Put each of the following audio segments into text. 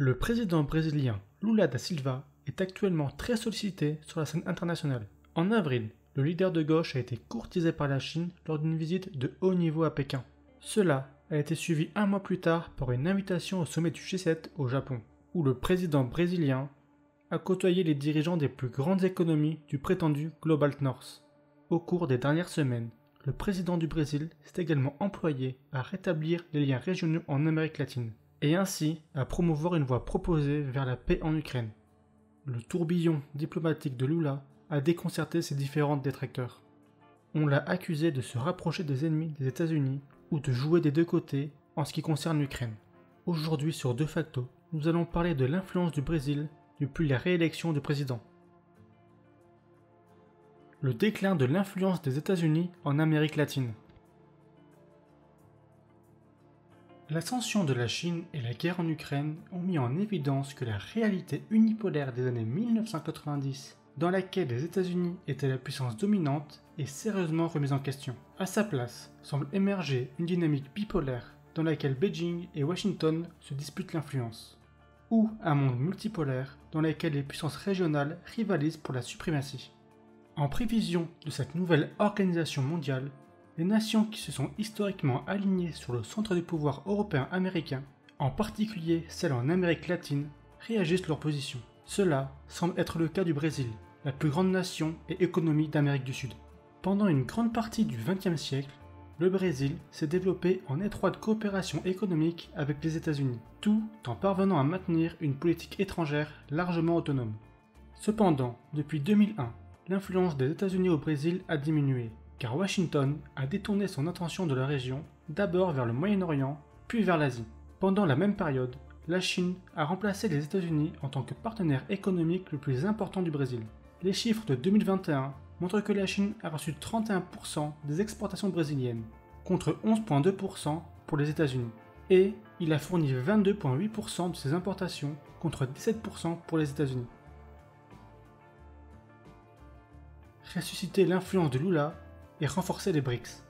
Le président brésilien Lula da Silva est actuellement très sollicité sur la scène internationale. En avril, le leader de gauche a été courtisé par la Chine lors d'une visite de haut niveau à Pékin. Cela a été suivi un mois plus tard par une invitation au sommet du G7 au Japon, où le président brésilien a côtoyé les dirigeants des plus grandes économies du prétendu Global North. Au cours des dernières semaines, le président du Brésil s'est également employé à rétablir les liens régionaux en Amérique latine, et ainsi à promouvoir une voie proposée vers la paix en Ukraine. Le tourbillon diplomatique de Lula a déconcerté ses différents détracteurs. On l'a accusé de se rapprocher des ennemis des États-Unis ou de jouer des deux côtés en ce qui concerne l'Ukraine. Aujourd'hui sur De Facto, nous allons parler de l'influence du Brésil depuis la réélection du président. Le déclin de l'influence des États-Unis en Amérique latine. L'ascension de la Chine et la guerre en Ukraine ont mis en évidence que la réalité unipolaire des années 1990, dans laquelle les États-Unis étaient la puissance dominante, est sérieusement remise en question. À sa place, semble émerger une dynamique bipolaire dans laquelle Beijing et Washington se disputent l'influence, ou un monde multipolaire dans lequel les puissances régionales rivalisent pour la suprématie. En prévision de cette nouvelle organisation mondiale, les nations qui se sont historiquement alignées sur le centre du pouvoir européen-américain, en particulier celles en Amérique latine, réagissent leur position. Cela semble être le cas du Brésil, la plus grande nation et économie d'Amérique du Sud. Pendant une grande partie du XXe siècle, le Brésil s'est développé en étroite coopération économique avec les États-Unis, tout en parvenant à maintenir une politique étrangère largement autonome. Cependant, depuis 2001, l'influence des États-Unis au Brésil a diminué, car Washington a détourné son attention de la région, d'abord vers le Moyen-Orient, puis vers l'Asie. Pendant la même période, la Chine a remplacé les États-Unis en tant que partenaire économique le plus important du Brésil. Les chiffres de 2021 montrent que la Chine a reçu 31% des exportations brésiliennes, contre 11,2% pour les États-Unis. Et il a fourni 22,8% de ses importations, contre 17% pour les États-Unis. Ressusciter l'influence de Lula et renforcer les BRICS.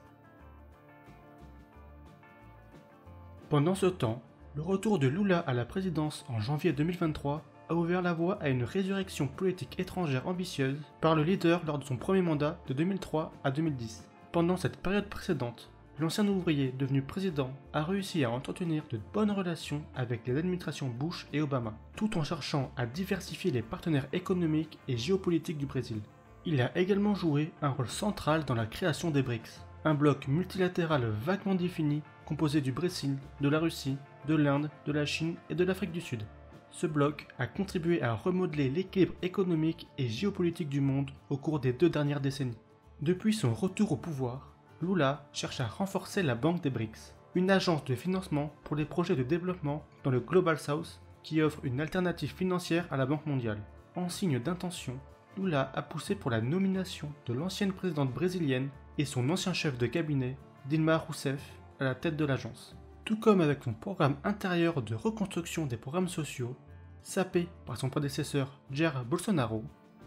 Pendant ce temps, le retour de Lula à la présidence en janvier 2023 a ouvert la voie à une résurrection politique étrangère ambitieuse par le leader lors de son premier mandat de 2003 à 2010. Pendant cette période précédente, l'ancien ouvrier devenu président a réussi à entretenir de bonnes relations avec les administrations Bush et Obama, tout en cherchant à diversifier les partenaires économiques et géopolitiques du Brésil. Il a également joué un rôle central dans la création des BRICS, un bloc multilatéral vaguement défini composé du Brésil, de la Russie, de l'Inde, de la Chine et de l'Afrique du Sud. Ce bloc a contribué à remodeler l'équilibre économique et géopolitique du monde au cours des 2 dernières décennies. Depuis son retour au pouvoir, Lula cherche à renforcer la Banque des BRICS, une agence de financement pour les projets de développement dans le Global South qui offre une alternative financière à la Banque mondiale. En signe d'intention, Lula a poussé pour la nomination de l'ancienne présidente brésilienne et son ancien chef de cabinet, Dilma Rousseff, à la tête de l'agence. Tout comme avec son programme intérieur de reconstruction des programmes sociaux, sapé par son prédécesseur Jair Bolsonaro,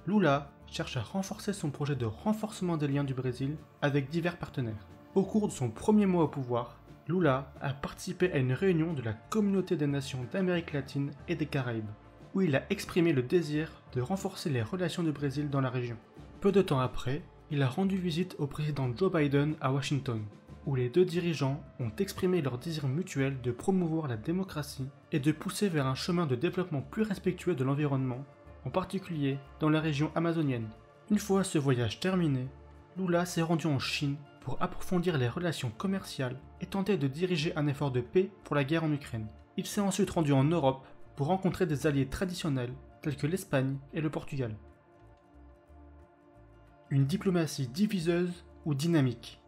Lula cherche à renforcer son projet de renforcement des liens du Brésil avec divers partenaires. Au cours de son premier mois au pouvoir, Lula a participé à une réunion de la Communauté des Nations d'Amérique latine et des Caraïbes, où il a exprimé le désir de renforcer les relations du Brésil dans la région. Peu de temps après, il a rendu visite au président Joe Biden à Washington, où les deux dirigeants ont exprimé leur désir mutuel de promouvoir la démocratie et de pousser vers un chemin de développement plus respectueux de l'environnement, en particulier dans la région amazonienne. Une fois ce voyage terminé, Lula s'est rendu en Chine pour approfondir les relations commerciales et tenter de diriger un effort de paix pour la guerre en Ukraine. Il s'est ensuite rendu en Europe pour rencontrer des alliés traditionnels tels que l'Espagne et le Portugal. Une diplomatie diviseuse ou dynamique.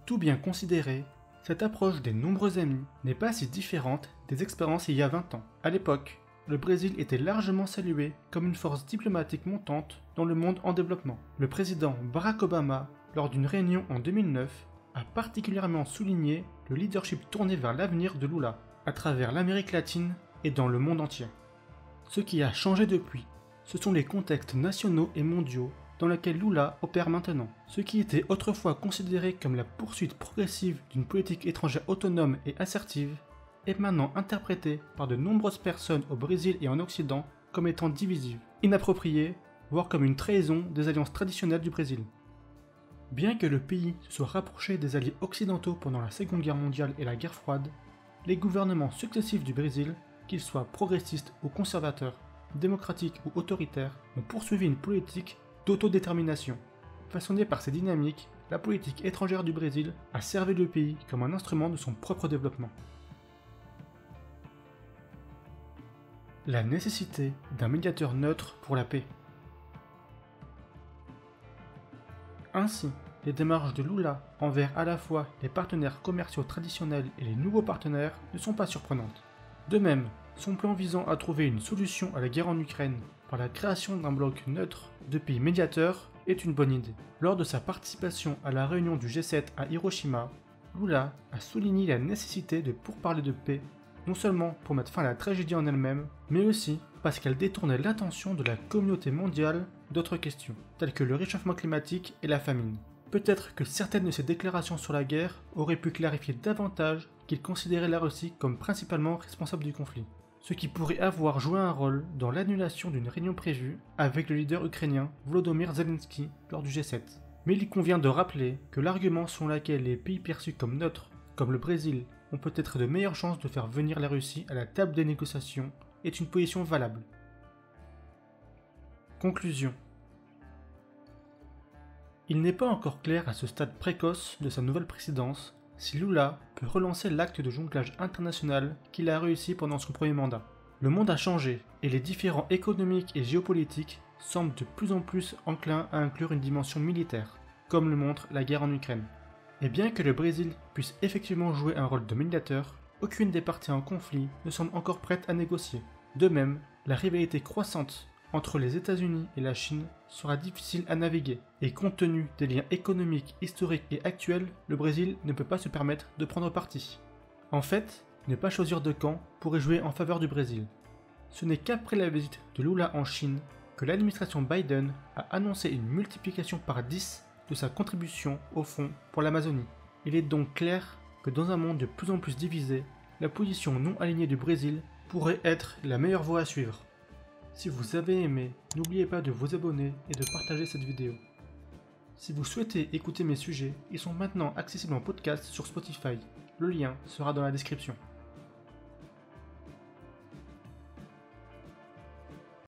Tout bien considéré, cette approche des nombreux amis n'est pas si différente des expériences il y a 20 ans. À l'époque, le Brésil était largement salué comme une force diplomatique montante dans le monde en développement. Le président Barack Obama, lors d'une réunion en 2009, a particulièrement souligné le leadership tourné vers l'avenir de Lula, à travers l'Amérique latine et dans le monde entier. Ce qui a changé depuis, ce sont les contextes nationaux et mondiaux dans laquelle Lula opère maintenant. Ce qui était autrefois considéré comme la poursuite progressive d'une politique étrangère autonome et assertive est maintenant interprété par de nombreuses personnes au Brésil et en Occident comme étant divisive, inappropriée, voire comme une trahison des alliances traditionnelles du Brésil. Bien que le pays se soit rapproché des alliés occidentaux pendant la Seconde Guerre mondiale et la guerre froide, les gouvernements successifs du Brésil, qu'ils soient progressistes ou conservateurs, démocratiques ou autoritaires, ont poursuivi une politique d'autodétermination. Façonnée par ces dynamiques, la politique étrangère du Brésil a servi le pays comme un instrument de son propre développement. La nécessité d'un médiateur neutre pour la paix. Ainsi, les démarches de Lula envers à la fois les partenaires commerciaux traditionnels et les nouveaux partenaires ne sont pas surprenantes. De même, son plan visant à trouver une solution à la guerre en Ukraine par la création d'un bloc neutre de pays médiateurs est une bonne idée. Lors de sa participation à la réunion du G7 à Hiroshima, Lula a souligné la nécessité de pourparlers de paix, non seulement pour mettre fin à la tragédie en elle-même, mais aussi parce qu'elle détournait l'attention de la communauté mondiale d'autres questions, telles que le réchauffement climatique et la famine. Peut-être que certaines de ses déclarations sur la guerre auraient pu clarifier davantage qu'il considérait la Russie comme principalement responsable du conflit, ce qui pourrait avoir joué un rôle dans l'annulation d'une réunion prévue avec le leader ukrainien Volodymyr Zelensky lors du G7. Mais il convient de rappeler que l'argument selon lequel les pays perçus comme neutres, comme le Brésil, ont peut-être de meilleures chances de faire venir la Russie à la table des négociations est une position valable. Conclusion. Il n'est pas encore clair à ce stade précoce de sa nouvelle présidence si Lula peut relancer l'acte de jonglage international qu'il a réussi pendant son premier mandat. Le monde a changé et les différends économiques et géopolitiques semblent de plus en plus enclins à inclure une dimension militaire, comme le montre la guerre en Ukraine. Et bien que le Brésil puisse effectivement jouer un rôle de médiateur, aucune des parties en conflit ne semble encore prête à négocier. De même, la rivalité croissante entre les États-Unis et la Chine sera difficile à naviguer, et compte tenu des liens économiques, historiques et actuels, le Brésil ne peut pas se permettre de prendre parti. En fait, ne pas choisir de camp pourrait jouer en faveur du Brésil. Ce n'est qu'après la visite de Lula en Chine que l'administration Biden a annoncé une multiplication par 10 de sa contribution au fonds pour l'Amazonie. Il est donc clair que dans un monde de plus en plus divisé, la position non alignée du Brésil pourrait être la meilleure voie à suivre. Si vous avez aimé, n'oubliez pas de vous abonner et de partager cette vidéo. Si vous souhaitez écouter mes sujets, ils sont maintenant accessibles en podcast sur Spotify. Le lien sera dans la description.